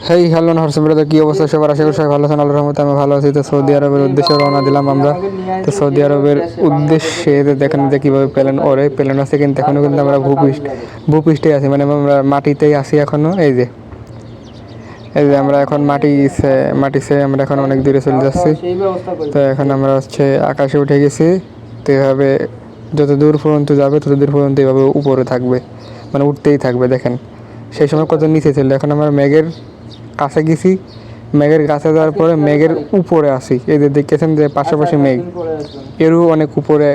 Hey hello নরসিম brother, কী অবস্থা সবার? আশা করি সবাই ভালো আছেন। আল্লাহর রহমতে আমি ভালো আছি। তো সৌদি আরবের উদ্দেশ্যে রওনা দিলাম আমরা। তো সৌদি আরবের উদ্দেশ্যে দেখেন যে কীভাবে প্লেন ওরে প্লেন আছে, কিন্তু এখনও কিন্তু আমরা ভূপৃষ্ঠে আছি, মানে আমরা মাটিতেই আছি এখনও। এই যে আমরা এখন মাটিতে আমরা এখন অনেক দূরে চলে যাচ্ছি। তো এখন আমরা আকাশে উঠে গেছি। তো এভাবে যত দূর পর্যন্ত যাবে তত দূর পর্যন্ত এভাবে উপরে থাকবে, মানে উঠতেই থাকবে। দেখেন সেই সময় কত নিচে ছিল, এখন আমরা মেঘের কাছে গেছি। মেঘের কাছে যাওয়ার পরে মেঘের উপরে আসি। এই যে দেখতেছেন যে পাশাপাশি মেঘ, এরও অনেক উপরে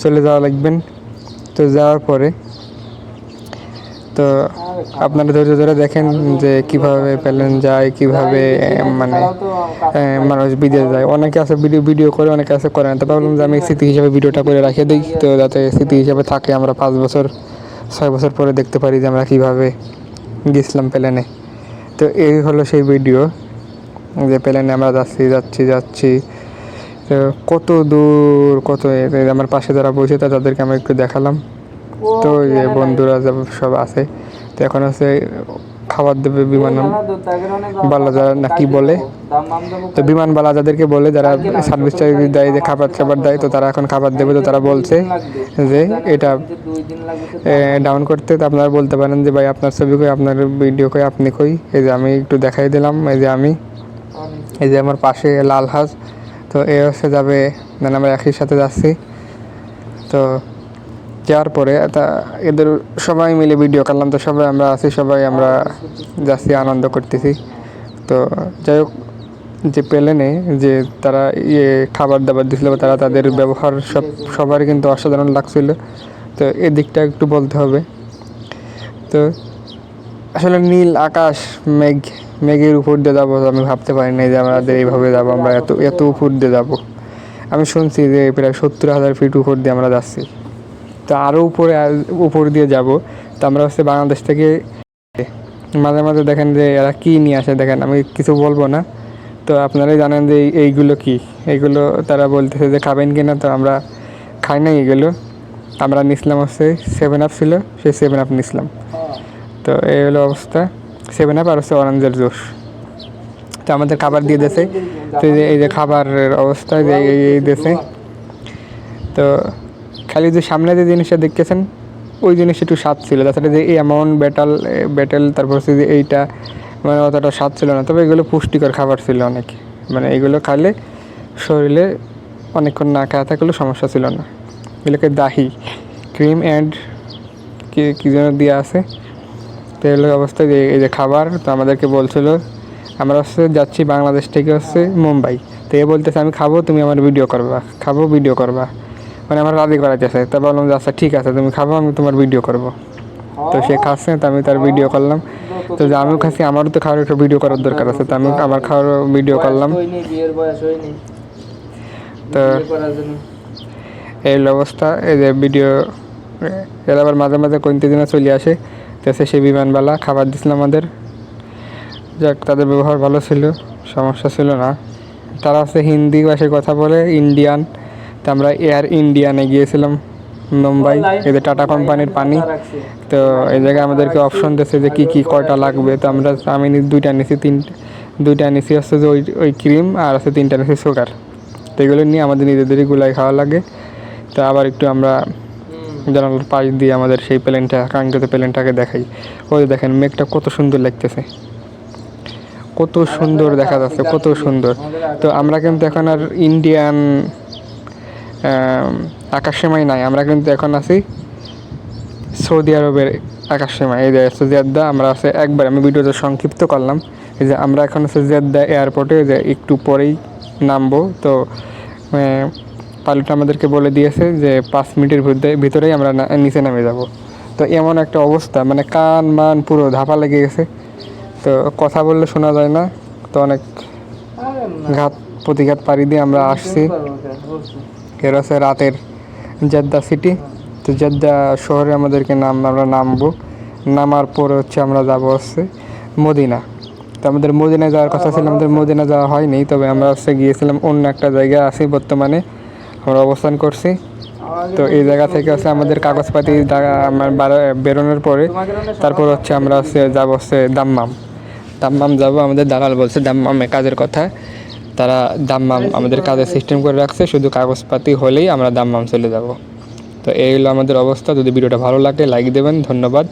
চলে যাওয়া লাগবেন। তো যাওয়ার পরে তো আপনারা ধৈর্য ধরে দেখেন যে কীভাবে প্লেন যায়, কীভাবে মানে মানুষ বিদেশ যায়। অনেকে আছে ভিডিও করে, অনেকে আছে করে না। তো ভাবলাম যে আমি স্মৃতি হিসাবে ভিডিওটা করে রাখে দিই, তো যাতে স্মৃতি হিসাবে থাকে, আমরা 5 বছর 6 বছর পরে দেখতে পারি যে আমরা কীভাবে গেছিলাম প্লেনে। তো এই হলো সেই ভিডিও যে প্লেনে আমরা যাচ্ছি। তো কত দূর, আমার পাশে যারা বসে তাদেরকে আমি একটু দেখালাম। তো যে বন্ধুরা সব আছে। তো এখন খাবার দেবে বিমানবালা, যারা নাকি বলে, তো বিমানবালা যাদেরকে বলে, যারা সার্ভিস চার্ভিস দেয়, যে খাবার দেয়, তো তারা এখন খাবার দেবে। তো তারা বলছে যে এটা ডাউন করতে। তো আপনারা বলতে পারেন যে ভাই আপনার ছবি কই, আপনার ভিডিও কই, আপনি কই? এই যে আমি একটু দেখাই দিলাম। এই যে আমার পাশে লাল হাঁস। তো যাবে, মানে আমরা একই সাথে যাচ্ছি। তো যাওয়ার পরে এদের সবাই মিলে ভিডিও করলাম। তো সবাই আমরা আছি, সবাই আমরা যাচ্ছি, আনন্দ করতেছি। তো যাই হোক, যে প্লেনে যে তারা খাবার দাবার দিছিল, তারা তাদের ব্যবহার সবারই কিন্তু অসাধারণ লাগছিল। তো এদিকটা একটু বলতে হবে। তো আসলে নীল আকাশ, মেঘের উপর দিয়ে যাবো, আমি ভাবতে পারি না যে আমাদের এইভাবে যাবো, আমরা এত উপর দিয়ে যাবো। আমি শুনছি যে প্রায় 70,000 ফিট উপর দিয়ে আমরা যাচ্ছি। তো আরও উপর দিয়ে যাব। তো আমরা বাংলাদেশ থেকে মাঝে মাঝে দেখেন যে এরা কী নিয়ে আসে, দেখেন আমি কিছু বলবো না। তো আপনারাই জানেন যে এইগুলো কি, এইগুলো তারা বলতেছে যে খাবেন কিনা। তো আমরা খাই না এগুলো। আমরা নিছিলাম 7 আপ ছিল, সেই 7 আপ নিছিলাম। তো এই হলো অবস্থা। 7 আপ আর অরেঞ্জের জুস। তো আমাদের খাবার দিয়ে দিয়েছে। তো এই যে খাবারের অবস্থা, যে এই দিয়েছে। তো খালি যে সামনে যে জিনিসটা দেখতেছেন, ওই জিনিস একটু স্বাদ ছিল। তাছাড়া যে এই অ্যামাউন্ট ব্যাটেল তারপর যে এইটা, মানে অতটা স্বাদ ছিল না। তবে এগুলো পুষ্টিকর খাবার ছিল অনেক, মানে এগুলো খাইলে শরীরে অনেকক্ষণ না খাওয়া থাকলেও সমস্যা ছিল না। এগুলোকে দাহি ক্রিম অ্যান্ড কী যেন দেওয়া আছে। তো এগুলো অবস্থা, যে এই যে খাবার। তো আমাদেরকে বলছিল, আমরা যাচ্ছি বাংলাদেশ থেকে মুম্বাই। তো এ বলতেছে আমি খাবো, তুমি আমার ভিডিও করবা, মানে আমার রাজি করাইতেছে। তা বললাম যে আচ্ছা ঠিক আছে, তুমি খাবো, আমি তোমার ভিডিও করবো। তো সে খাচ্ছে, তো আমি তার ভিডিও করলাম। তো যে আমিও খাচ্ছি, আমারও তো খাওয়ার একটা ভিডিও করার দরকার আছে। তো আমি আমার খাওয়ার ভিডিও করলাম। তো এই অবস্থা, এই যে ভিডিও এর আবার মাঝে মাঝে কোনতে দিনে চলে আসে। তো সেই বিমানবালা খাবার দিছিল আমাদের। যাক, তাদের ব্যবহার ভালো ছিল, সমস্যা ছিল না। তারা হিন্দি ভাষায় কথা বলে, ইন্ডিয়ান। তো আমরা এয়ার ইন্ডিয়ানে গিয়েছিলাম মুম্বাই, এদের টাটা কোম্পানির পানি। তো এই জায়গায় আমাদেরকে অপশন দিয়েছে যে কী কয়টা লাগবে। তো আমি 2টা নিছি, 2টা নিছি যে ওই ক্রিম, আর 3টা নিছি সুগার। তো এগুলো নিয়ে আমাদের নিজেদেরই গুলাই খাওয়া লাগে। তো আবার একটু আমরা জানালার পাশ দিয়ে আমাদের সেই কাঙ্ক্ষিত প্লেনটাকে দেখাই। ওই দেখেন মেঘটা কত সুন্দর লাগতেছে, কত সুন্দর দেখা যাচ্ছে, কত সুন্দর। তো আমরা কিন্তু এখন আর ইন্ডিয়ান আকাশসীমায় নাই, আমরা কিন্তু এখন আছি সৌদি আরবের আকাশসীমায়। এই যে জেদ্দা আমরা একবার আমি ভিডিওটা সংক্ষিপ্ত করলাম। এই যে আমরা এখন জেদ্দা এয়ারপোর্টে, যে একটু পরেই নামবো। তো পাইলট আমাদেরকে বলে দিয়েছে যে 5 মিনিটের ভিতরেই আমরা নিচে নেমে যাব। তো এমন একটা অবস্থা, মানে কান মান পুরো ধাপা লেগে গেছে। তো কথা বললে শোনা যায় না। তো অনেক প্রতিঘাত পাড়ি দিয়ে আমরা আসছি। এর রাতের জেদ্দা সিটি। তো জেদ্দা শহরে আমাদেরকে আমরা নামবো। নামার পরে আমরা যাবো মদিনা। তো আমাদের মদিনায় যাওয়ার কথা ছিল, আমাদের মদিনা যাওয়া হয়নি। তবে আমরা গিয়েছিলাম অন্য একটা জায়গায় আছি, বর্তমানে আমরা অবস্থান করছি। তো এই জায়গা থেকে আমাদের কাগজপাতি আমার বেরোনোর পরে তারপর আমরা যাবো দাম্মাম। দাম্মাম যাব। আমাদের দালাল বলছে দাম্মামে কাজের কথা, তারা দাম্মাম আমাদের কাজের সিস্টেম করে রাখছে, শুধু কাগজপাতি হলেই আমরা দাম্মাম চলে যাব। তো এই হলো আমাদের অবস্থা। যদি ভিডিওটা ভালো লাগে লাইক দেবেন, ধন্যবাদ।